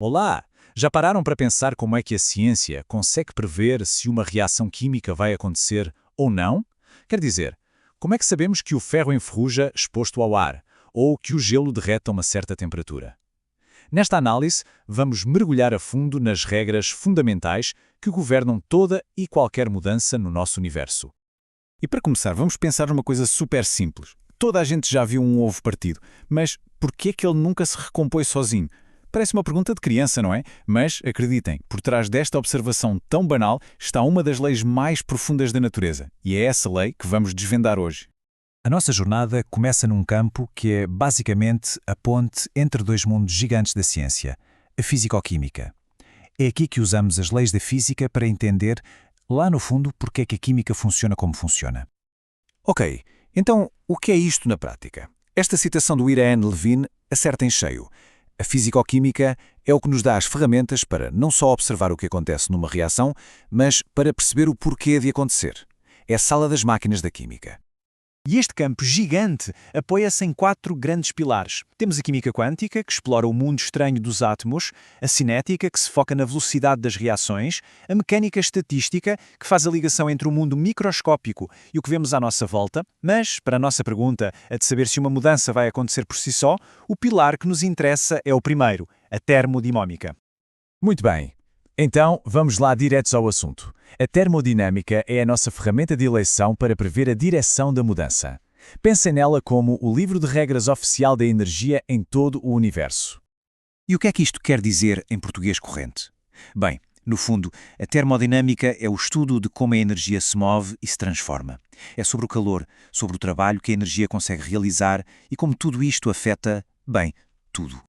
Olá! Já pararam para pensar como é que a ciência consegue prever se uma reação química vai acontecer ou não? Quer dizer, como é que sabemos que o ferro enferruja exposto ao ar ou que o gelo derrete a uma certa temperatura? Nesta análise, vamos mergulhar a fundo nas regras fundamentais que governam toda e qualquer mudança no nosso universo. E para começar, vamos pensar numa coisa super simples. Toda a gente já viu um ovo partido, mas por que é que ele nunca se recompõe sozinho? Parece uma pergunta de criança, não é? Mas, acreditem, por trás desta observação tão banal está uma das leis mais profundas da natureza. E é essa lei que vamos desvendar hoje. A nossa jornada começa num campo que é basicamente a ponte entre dois mundos gigantes da ciência, a físico-química. É aqui que usamos as leis da física para entender, lá no fundo, porque é que a química funciona como funciona. Ok, então o que é isto na prática? Esta citação do Irene Levin acerta em cheio. A físico-química é o que nos dá as ferramentas para não só observar o que acontece numa reação, mas para perceber o porquê de acontecer. É a sala das máquinas da química. E este campo gigante apoia-se em 4 grandes pilares. Temos a química quântica, que explora o mundo estranho dos átomos, a cinética, que se foca na velocidade das reações, a mecânica estatística, que faz a ligação entre o mundo microscópico e o que vemos à nossa volta, mas, para a nossa pergunta, a de saber se uma mudança vai acontecer por si só, o pilar que nos interessa é o primeiro, a termodinâmica. Muito bem. Então, vamos lá diretos ao assunto. A termodinâmica é a nossa ferramenta de eleição para prever a direção da mudança. Pensem nela como o livro de regras oficial da energia em todo o universo. E o que é que isto quer dizer em português corrente? Bem, no fundo, a termodinâmica é o estudo de como a energia se move e se transforma. É sobre o calor, sobre o trabalho que a energia consegue realizar e como tudo isto afeta, bem, tudo.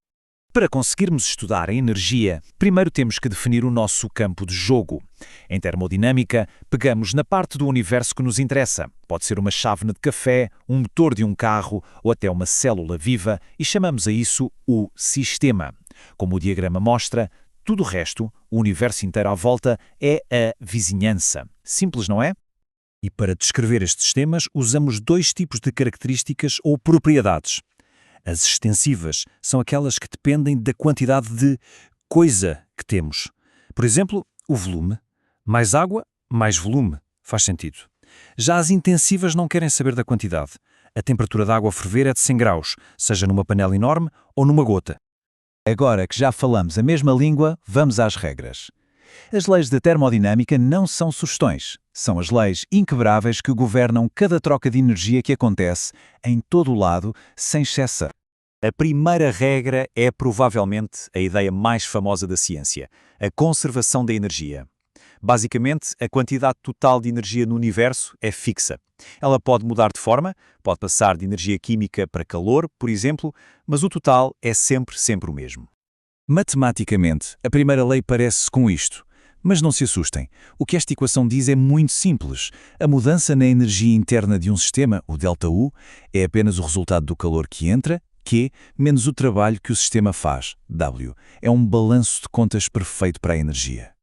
Para conseguirmos estudar a energia, primeiro temos que definir o nosso campo de jogo. Em termodinâmica, pegamos na parte do universo que nos interessa. Pode ser uma chávena de café, um motor de um carro ou até uma célula viva e chamamos a isso o sistema. Como o diagrama mostra, tudo o resto, o universo inteiro à volta, é a vizinhança. Simples, não é? E para descrever estes sistemas, usamos 2 tipos de características ou propriedades. As extensivas são aquelas que dependem da quantidade de coisa que temos. Por exemplo, o volume. Mais água, mais volume. Faz sentido. Já as intensivas não querem saber da quantidade. A temperatura da água a ferver é de 100 graus, seja numa panela enorme ou numa gota. Agora que já falamos a mesma língua, vamos às regras. As leis da termodinâmica não são sugestões. São as leis inquebráveis que governam cada troca de energia que acontece em todo o lado, sem exceção. A primeira regra é provavelmente a ideia mais famosa da ciência, a conservação da energia. Basicamente, a quantidade total de energia no universo é fixa. Ela pode mudar de forma, pode passar de energia química para calor, por exemplo, mas o total é sempre o mesmo. Matematicamente, a primeira lei parece-se com isto. Mas não se assustem. O que esta equação diz é muito simples. A mudança na energia interna de um sistema, o ΔU, é apenas o resultado do calor que entra, Q, menos o trabalho que o sistema faz, W. É um balanço de contas perfeito para a energia.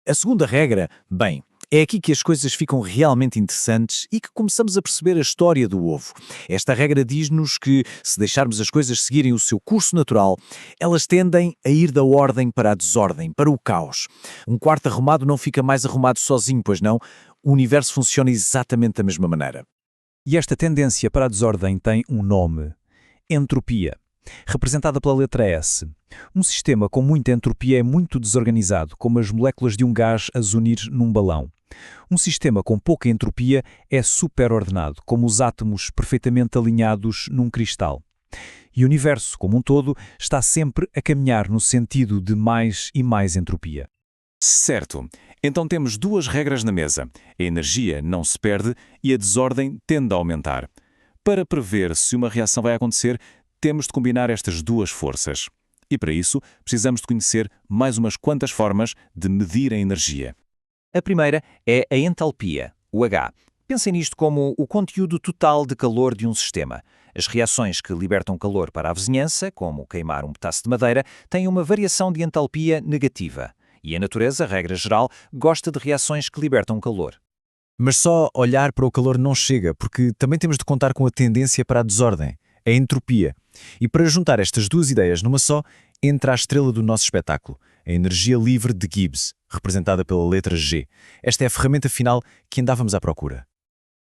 A segunda regra, bem, é aqui que as coisas ficam realmente interessantes e que começamos a perceber a história do ovo. Esta regra diz-nos que, se deixarmos as coisas seguirem o seu curso natural, elas tendem a ir da ordem para a desordem, para o caos. Um quarto arrumado não fica mais arrumado sozinho, pois não? O universo funciona exatamente da mesma maneira. E esta tendência para a desordem tem um nome: entropia, representada pela letra S. Um sistema com muita entropia é muito desorganizado, como as moléculas de um gás a se unir num balão. Um sistema com pouca entropia é superordenado, como os átomos perfeitamente alinhados num cristal. E o universo, como um todo, está sempre a caminhar no sentido de mais e mais entropia. Certo. Então temos 2 regras na mesa. A energia não se perde e a desordem tende a aumentar. Para prever se uma reação vai acontecer, temos de combinar estas 2 forças. E para isso, precisamos de conhecer mais umas quantas formas de medir a energia. A primeira é a entalpia, o H. Pensem nisto como o conteúdo total de calor de um sistema. As reações que libertam calor para a vizinhança, como queimar um pedaço de madeira, têm uma variação de entalpia negativa. E a natureza, regra geral, gosta de reações que libertam calor. Mas só olhar para o calor não chega, porque também temos de contar com a tendência para a desordem, a entropia. E para juntar estas 2 ideias numa só, entra a estrela do nosso espetáculo, a energia livre de Gibbs, representada pela letra G. Esta é a ferramenta final que andávamos à procura.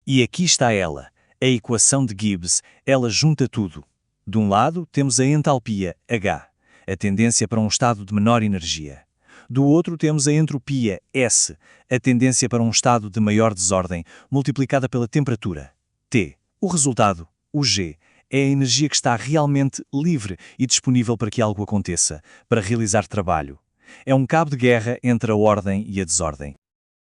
E aqui está ela, a equação de Gibbs. Ela junta tudo. De um lado, temos a entalpia, H, a tendência para um estado de menor energia. Do outro, temos a entropia, S, a tendência para um estado de maior desordem, multiplicada pela temperatura, T. O resultado, o G, é a energia que está realmente livre e disponível para que algo aconteça, para realizar trabalho. É um cabo de guerra entre a ordem e a desordem.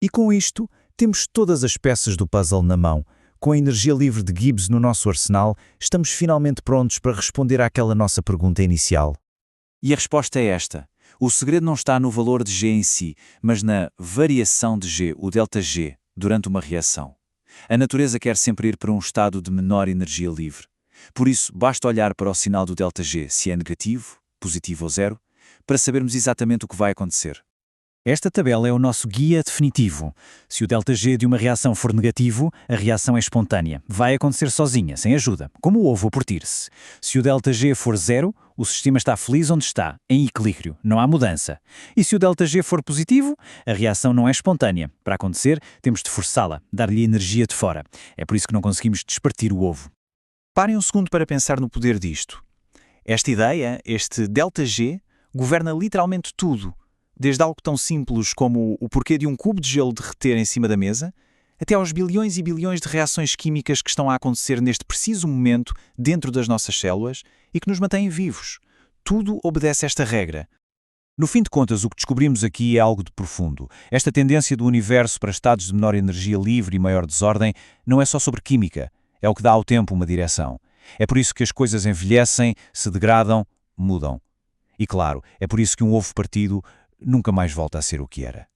E com isto, temos todas as peças do puzzle na mão. Com a energia livre de Gibbs no nosso arsenal, estamos finalmente prontos para responder àquela nossa pergunta inicial. E a resposta é esta. O segredo não está no valor de G em si, mas na variação de G, o ΔG, durante uma reação. A natureza quer sempre ir para um estado de menor energia livre. Por isso, basta olhar para o sinal do ΔG, se é negativo, positivo ou zero, para sabermos exatamente o que vai acontecer. Esta tabela é o nosso guia definitivo. Se o ΔG de uma reação for negativo, a reação é espontânea. Vai acontecer sozinha, sem ajuda, como o ovo a partir-se. Se o ΔG for zero, o sistema está feliz onde está, em equilíbrio, não há mudança. E se o ΔG for positivo, a reação não é espontânea. Para acontecer, temos de forçá-la, dar-lhe energia de fora. É por isso que não conseguimos despartir o ovo. Parem um segundo para pensar no poder disto. Esta ideia, este ΔG, governa literalmente tudo. Desde algo tão simples como o porquê de um cubo de gelo derreter em cima da mesa, até aos bilhões e bilhões de reações químicas que estão a acontecer neste preciso momento dentro das nossas células e que nos mantêm vivos. Tudo obedece a esta regra. No fim de contas, o que descobrimos aqui é algo de profundo. Esta tendência do universo para estados de menor energia livre e maior desordem não é só sobre química, é o que dá ao tempo uma direção. É por isso que as coisas envelhecem, se degradam, mudam. E claro, é por isso que um ovo partido nunca mais volta a ser o que era.